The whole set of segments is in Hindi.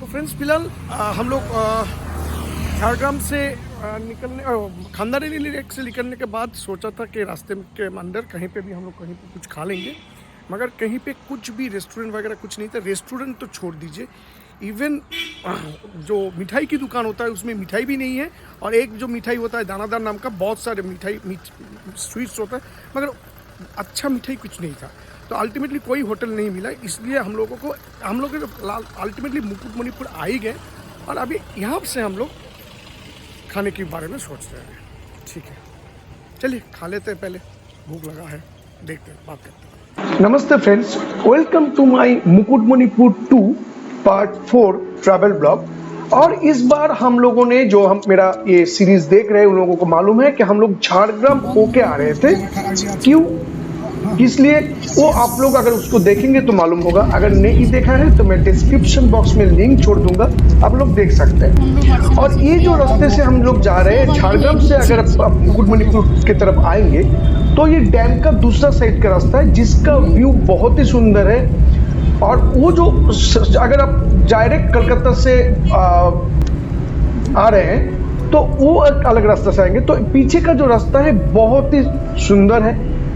तो फ्रेंड्स फिलहाल हम लोग झारग्राम से निकलने खांदारेली लेक से निकलने के बाद सोचा था कि रास्ते के अंदर कहीं पे भी हम लोग कहीं पे कुछ खा लेंगे, मगर कहीं पे कुछ भी रेस्टोरेंट वगैरह कुछ नहीं था। रेस्टोरेंट तो छोड़ दीजिए, इवन जो मिठाई की दुकान होता है उसमें मिठाई भी नहीं है। और एक जो मिठाई होता है दानादार नाम का, बहुत सारे स्वीट्स होता है, मगर अच्छा मिठाई कुछ नहीं था। तो अल्टीमेटली कोई होटल नहीं मिला, इसलिए हम लोग अल्टीमेटली मुकुटमणिपुर आ ही गए। और अभी यहाँ से हम लोग खाने के बारे में सोच रहे हैं। ठीक है, चलिए खा लेते हैं, पहले भूख लगा है, देखते हैं, बात करते हैं। नमस्ते friends, welcome to my Mukutmanipur 2 part 4 travel blog. और इस बार हम लोगों ने मेरा ये सीरीज देख रहे हैं उन लोगों को मालूम है कि हम लोग झारग्राम होके आ रहे थे। क्यों, इसलिए वो आप लोग अगर उसको देखेंगे तो मालूम होगा, अगर नहीं देखा है तो मैं डिस्क्रिप्शन बॉक्स में लिंक छोड़ दूंगा, आप लोग देख सकते हैं। और ये जो रास्ते से हम लोग जा रहे हैं झारग्राम से, अगर आप मुकुटमणिपुर की तरफ आएंगे तो ये डैम का दूसरा साइड का रास्ता है जिसका व्यू बहुत ही सुंदर है। और वो जो अगर आप डायरेक्ट कलकत्ता से आ रहे हैं तो वो एक अलग रास्ता से आएंगे, तो पीछे का जो रास्ता है बहुत ही सुंदर है,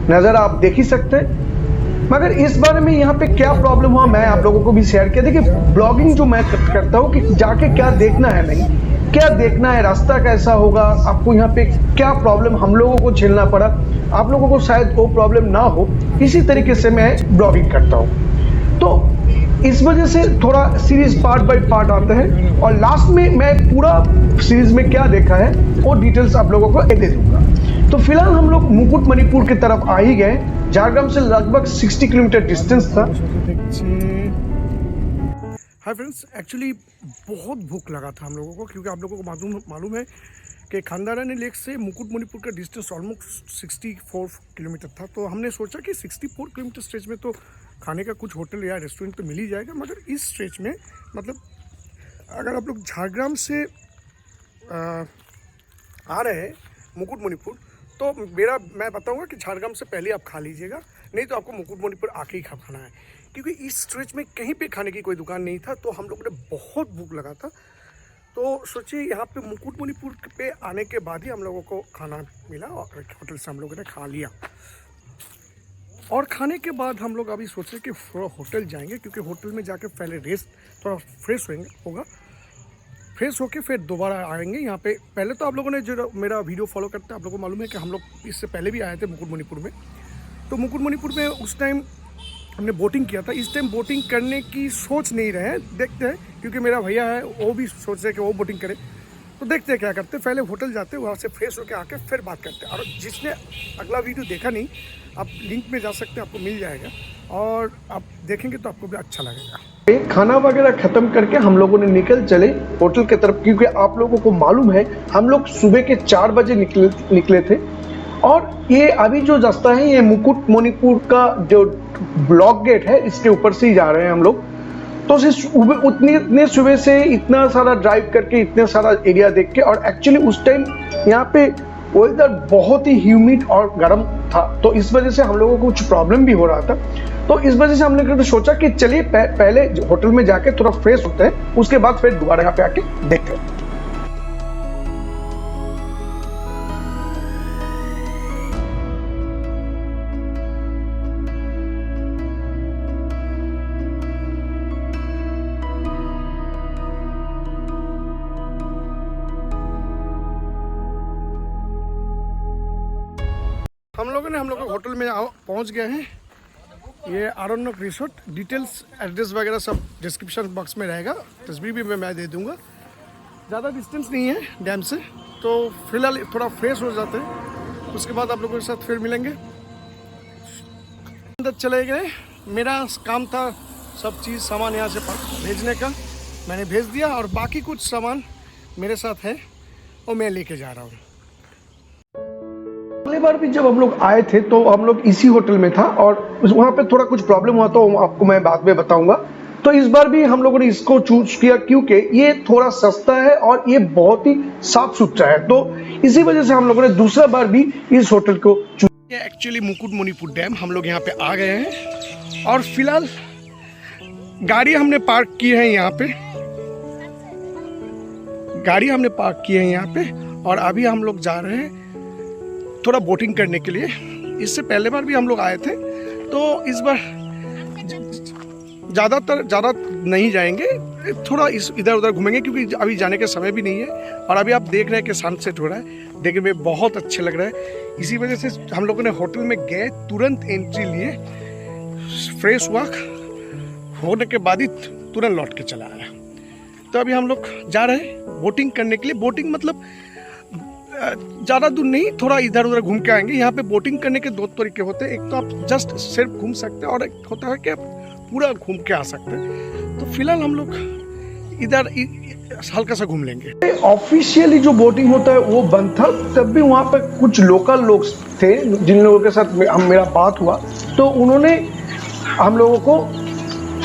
नज़ारा आप देख ही सकते हैं। मगर इस बारे में यहाँ पे क्या प्रॉब्लम हुआ मैं आप लोगों को भी शेयर किया। देखिए, ब्लॉगिंग जो मैं करता हूँ कि जाके क्या देखना है, नहीं क्या देखना है, रास्ता कैसा होगा, आपको यहाँ पे क्या प्रॉब्लम हम लोगों को झेलना पड़ा, आप लोगों को शायद वो प्रॉब्लम ना हो, इसी तरीके से मैं ब्लॉगिंग करता हूँ। तो इस वजह से थोड़ा सीरीज पार्ट बाय पार्ट आते हैं, और लास्ट में मैं पूरा सीरीज में क्या देखा है वो डिटेल्स आप लोगों को दे दूंगा। तो फिलहाल हम लोग मुकुटमणिपुर की तरफ आ ही गए। झारग्राम से लगभग 60 किलोमीटर डिस्टेंस था। हाय फ्रेंड्स, एक्चुअली बहुत भूख लगा था हम लोगों को, क्योंकि आप लोगों को मालूम है कि खांदारानी लेक से मुकुटमणिपुर का डिस्टेंस ऑलमोस्ट 64 किलोमीटर था। तो हमने सोचा कि 64 किलोमीटर स्ट्रेच में तो खाने का कुछ होटल या रेस्टोरेंट तो मिल ही जाएगा, मगर इस स्ट्रेच में मतलब अगर आप लोग झारग्राम से आ रहे हैं मुकुटमणिपुर, तो मैं बताऊंगा कि झारग्राम से पहले आप खा लीजिएगा, नहीं तो आपको मुकुटमणिपुर आके ही खाना है, क्योंकि इस स्ट्रेच में कहीं पे खाने की कोई दुकान नहीं था। तो हम लोगों ने बहुत भूख लगा था, तो सोचिए यहाँ पे मुकुटमणिपुर पे आने के बाद ही हम लोगों को खाना मिला और होटल से हम लोगों ने खा लिया। और खाने के बाद हम लोग अभी सोच रहे कि होटल जाएंगे, क्योंकि होटल में जाके पहले रेस्ट थोड़ा फ्रेश होगा, फ्रेश होके फिर दोबारा आएंगे यहाँ पे। पहले तो आप लोगों ने जो मेरा वीडियो फॉलो करते हैं आप लोगों को मालूम है कि हम लोग इससे पहले भी आए थे मुकुटमणिपुर में। तो मुकुटमणिपुर में उस टाइम हमने बोटिंग किया था, इस टाइम बोटिंग करने की सोच नहीं रहे हैं, देखते हैं, क्योंकि मेरा भैया है वो भी सोच रहे हैं कि वो बोटिंग करे। तो देखते हैं क्या करते हैं, पहले होटल जाते हैं, वहाँ से फ्रेश होकर आके फिर बात करते हैं। और जिसने अगला वीडियो देखा नहीं, आप लिंक में जा सकते हैं, आपको मिल जाएगा, और आप देखेंगे तो आपको भी अच्छा लगेगा। खाना वगैरह खत्म करके हम लोगों ने निकल चले होटल की तरफ, क्योंकि आप लोगों को मालूम है हम लोग सुबह के 4 बजे निकले थे। और ये अभी जो रास्ता है ये मुकुटमणिपुर का जो ब्लॉक गेट है इसके ऊपर से ही जा रहे हैं हम लोग। तो इतने सुबह से इतना सारा ड्राइव करके इतने सारा एरिया देख के, और एक्चुअली उस टाइम यहाँ पे वेदर बहुत ही ह्यूमिड और गर्म था, तो इस वजह से हम लोगों को कुछ प्रॉब्लम भी हो रहा था। तो इस वजह से हमने तो सोचा कि चलिए पहले होटल में जाके थोड़ा फ्रेश होते हैं, उसके बाद फिर दोबारा यहाँ पे आके देखते हैं। हम लोग होटल में पहुंच गए हैं। ये आरण्यक रिसोर्ट, डिटेल्स एड्रेस वगैरह सब डिस्क्रिप्शन बॉक्स में रहेगा, तस्वीर भी मैं दे दूंगा। ज़्यादा डिस्टेंस नहीं है डैम से, तो फिलहाल थोड़ा फ्रेश हो जाते हैं, उसके बाद आप लोगों के साथ फिर मिलेंगे। अंदर चले गए, मेरा काम था सब चीज़ सामान यहाँ से भेजने का, मैंने भेज दिया, और बाकी कुछ सामान मेरे साथ है और मैं लेके जा रहा हूँ। अगली बार भी जब हम लोग आए थे तो हम लोग इसी होटल में था, और वहाँ पे थोड़ा कुछ प्रॉब्लम हुआ तो आपको मैं बाद में बताऊंगा। तो इस बार भी हम लोगों ने इसको चूज किया क्योंकि ये थोड़ा सस्ता है और ये बहुत ही साफ सुथरा है, तो इसी वजह से हम लोगों ने दूसरा बार भी इस होटल को चूज किया। एक्चुअली मुकुटमणिपुर डैम हम लोग यहाँ पे आ गए हैं, और फिलहाल गाड़ी हमने पार्क की है यहाँ पे, गाड़ी हमने पार्क की है यहाँ पे और अभी हम लोग जा रहे हैं थोड़ा बोटिंग करने के लिए। इससे पहले बार भी हम लोग आए थे, तो इस बार ज़्यादा नहीं जाएंगे, थोड़ा इधर उधर घूमेंगे क्योंकि अभी जाने का समय भी नहीं है। और अभी आप देख रहे हैं कि सनसेट हो रहा है, देखने में बहुत अच्छे लग रहा है। इसी वजह से हम लोगों ने होटल में गए, तुरंत एंट्री लिए, फ्रेश हुआ, होने के बाद ही तुरंत लौट के चला आया। तो अभी हम लोग जा रहे हैं बोटिंग करने के लिए। बोटिंग मतलब ज़्यादा दूर नहीं, थोड़ा इधर उधर घूम के आएंगे। यहाँ पे बोटिंग करने के दो तरीके होते हैं, एक तो आप जस्ट सिर्फ घूम सकते हैं और एक होता है कि आप पूरा घूम के आ सकते हैं। तो फिलहाल हम लोग इधर हल्का सा घूम लेंगे। ऑफिशियली जो बोटिंग होता है वो बंद था, तब भी वहाँ पर कुछ लोकल लोग थे जिन लोगों के साथ मेरा बात हुआ, तो उन्होंने हम लोगों को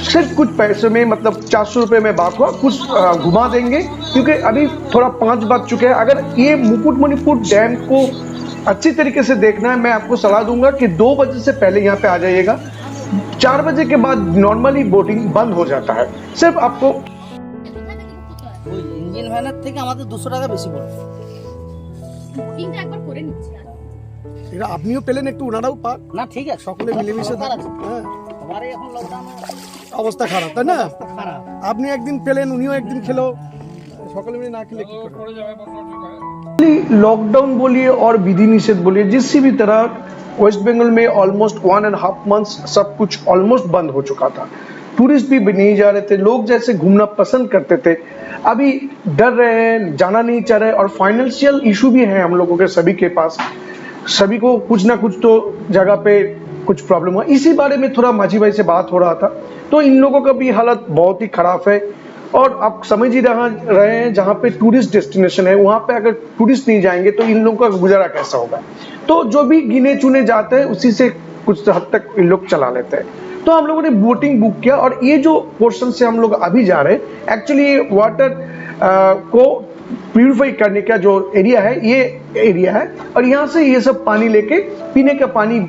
सिर्फ कुछ पैसे में, मतलब 400 रुपये में बात हुआ, कुछ घुमा देंगे क्योंकि अभी थोड़ा 5 बज चुके हैं। अगर ये मुकुटमणिपुर डैम को अच्छी तरीके से देखना है, मैं आपको सलाह दूंगा कि 2 बजे से पहले यहाँ पे आ जाइएगा। 4 बजे के बाद नॉर्मली बोटिंग बंद हो जाता है। सिर्फ आपको ইঞ্জিন ভ্যানের থেকে আমাদের 200 টাকা বেশি পড়বে। বুকিংটা একবার করে নিচ্ছি। এটা আপনিও পেলেন, একটু ওনারাও পাক, না ঠিক আছে, সকলে মিলেমিশে দরকার থাকুন। আছে। হ্যাঁ, সবারই এখন লকডাউন অবস্থা খারাপ, তাই না? খারাপ। আপনি একদিন পেলেন, উনিও একদিন খেলো, সকলে মিলে না খেলে কি করে? लॉकडाउन बोलिए और विधि निषेध बोलिए, जिससे भी तरह वेस्ट बंगाल में ऑलमोस्ट 1.5 मंथ्स सब कुछ ऑलमोस्ट बंद हो चुका था। टूरिस्ट भी नहीं जा रहे थे, लोग जैसे घूमना पसंद करते थे, अभी डर रहे हैं, जाना नहीं चाह रहे। और फाइनेंशियल इशू भी है हम लोगों के सभी के पास, सभी को कुछ ना कुछ तो जगह पे कुछ प्रॉब्लम हुआ। इसी बारे में थोड़ा माझी भाई से बात हो रहा था, तो इन लोगों का भी हालत बहुत ही खराब है। और आप समझ ही रहे हैं, जहाँ पे टूरिस्ट डेस्टिनेशन है वहाँ पे अगर टूरिस्ट नहीं जाएंगे तो इन लोगों का गुजारा कैसा होगा। तो जो भी गिने चुने जाते हैं उसी से कुछ हद तक इन लोग चला लेते हैं। तो हम लोगों ने बोटिंग बुक किया और ये जो पोर्शन से हम लोग अभी जा रहे हैं, एक्चुअली ये वाटर को प्यूरिफाई करने का जो एरिया है, ये एरिया है। और यहाँ से ये सब पानी लेके पीने का पानी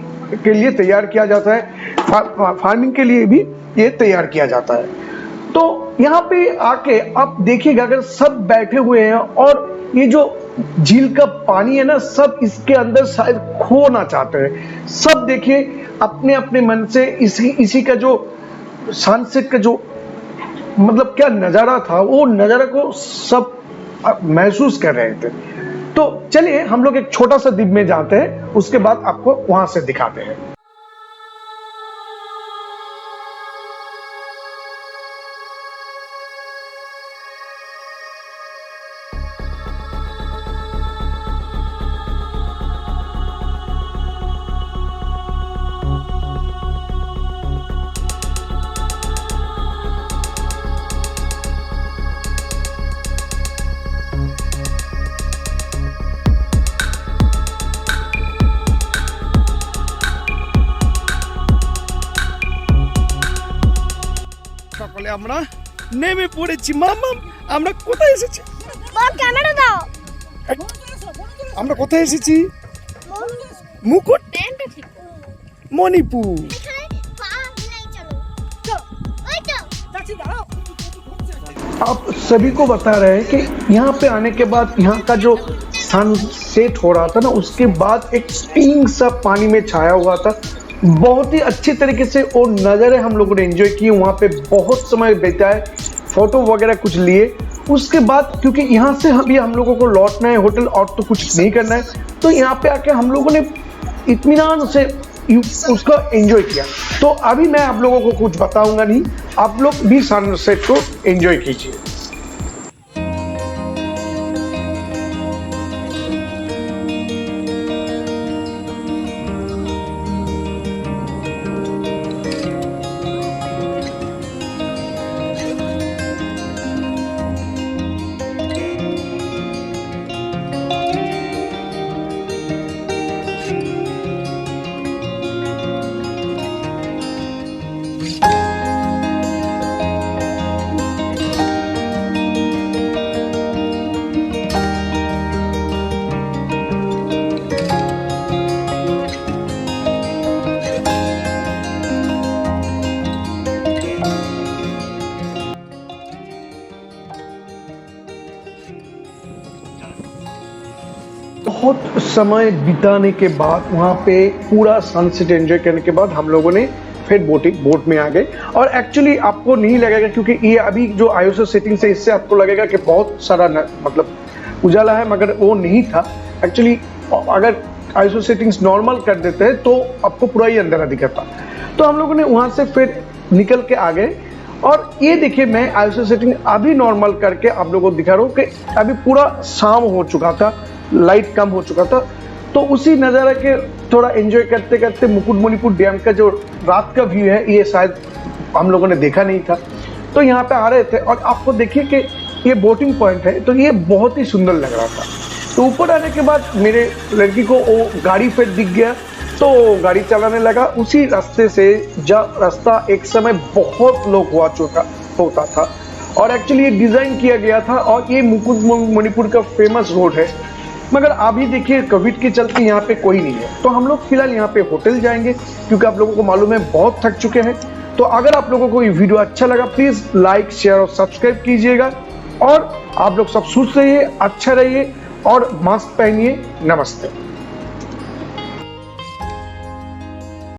के लिए तैयार किया जाता है, फार्मिंग के लिए भी ये तैयार किया जाता है। तो यहाँ पे आके आप देखिएगा, अगर सब बैठे हुए हैं और ये जो झील का पानी है ना, सब इसके अंदर शायद खोना चाहते हैं। सब देखिए अपने अपने मन से इसी का जो सनसेट का जो मतलब क्या नज़ारा था, वो नज़ारा को सब महसूस कर रहे थे। तो चलिए हम लोग एक छोटा सा द्वीप में जाते हैं, उसके बाद आपको वहां से दिखाते हैं। সকলে আমরা নেমে পড়েছি। মামা আমরা কোথায় এসেছি? মা ক্যামেরা দাও। আমরা কোথায় এসেছি? মুকুট প্যান্টটা ঠিক করো। মণিপুর। পা হিলাই চলো। চলো। ওই তো। চাচি দাঁড়াও। आप सभी को बता रहे हैं कि यहाँ पे आने के बाद यहाँ का जो सनसेट हो रहा था ना, उसके बाद एक पिंक सा पानी में छाया हुआ था। बहुत ही अच्छे तरीके से वो नज़ारे हम लोगों ने एंजॉय किए, वहाँ पे बहुत समय बिताए, फोटो वगैरह कुछ लिए। उसके बाद क्योंकि यहाँ से अभी हम लोगों को लौटना है होटल और तो कुछ नहीं करना है, तो यहाँ पे आके हम लोगों ने इत्मीनान से उसका एंजॉय किया। तो अभी मैं आप लोगों को कुछ बताऊंगा नहीं, आप लोग भी सनसेट को एंजॉय कीजिए। बहुत समय बिताने के बाद वहाँ पे पूरा सनसेट एंजॉय करने के बाद हम लोगों ने फिर बोट में आ गए। और एक्चुअली आपको नहीं लगेगा क्योंकि ये अभी जो आईएसओ सेटिंग है इससे आपको लगेगा कि बहुत सारा मतलब उजाला है, मगर वो नहीं था। एक्चुअली अगर आईएसओ सेटिंग्स नॉर्मल कर देते हैं तो आपको पूरा ही अंधेरा दिखता। तो हम लोगों ने वहाँ से फिर निकल के आ गए और ये देखिए मैं आईएसओ सेटिंग अभी नॉर्मल करके आप लोगों को दिखा रहा हूँ कि अभी पूरा शाम हो चुका था, लाइट कम हो चुका था। तो उसी नज़ारा के थोड़ा एंजॉय करते करते मुकुटमणिपुर डैम का जो रात का व्यू है ये शायद हम लोगों ने देखा नहीं था, तो यहाँ पे आ रहे थे और आपको देखिए कि ये बोटिंग पॉइंट है, तो ये बहुत ही सुंदर लग रहा था। तो ऊपर आने के बाद मेरे लड़की को वो गाड़ी फिर दिख गया तो गाड़ी चलाने लगा उसी रास्ते से जब रास्ता एक समय बहुत लोग हुआ चुका होता था और एक्चुअली ये डिज़ाइन किया गया था और ये मुकुटमणिपुर का फेमस रोड है। मगर अभी देखिए कोविड के चलते यहाँ पे कोई नहीं है, तो हम लोग फिलहाल यहाँ पे होटल जाएंगे क्योंकि आप लोगों को मालूम है बहुत थक चुके हैं। तो अगर आप लोगों को ये वीडियो अच्छा लगा प्लीज़ लाइक शेयर और सब्सक्राइब कीजिएगा और आप लोग सब सुस्त रहिए, अच्छा रहिए और मास्क पहनिए। नमस्ते।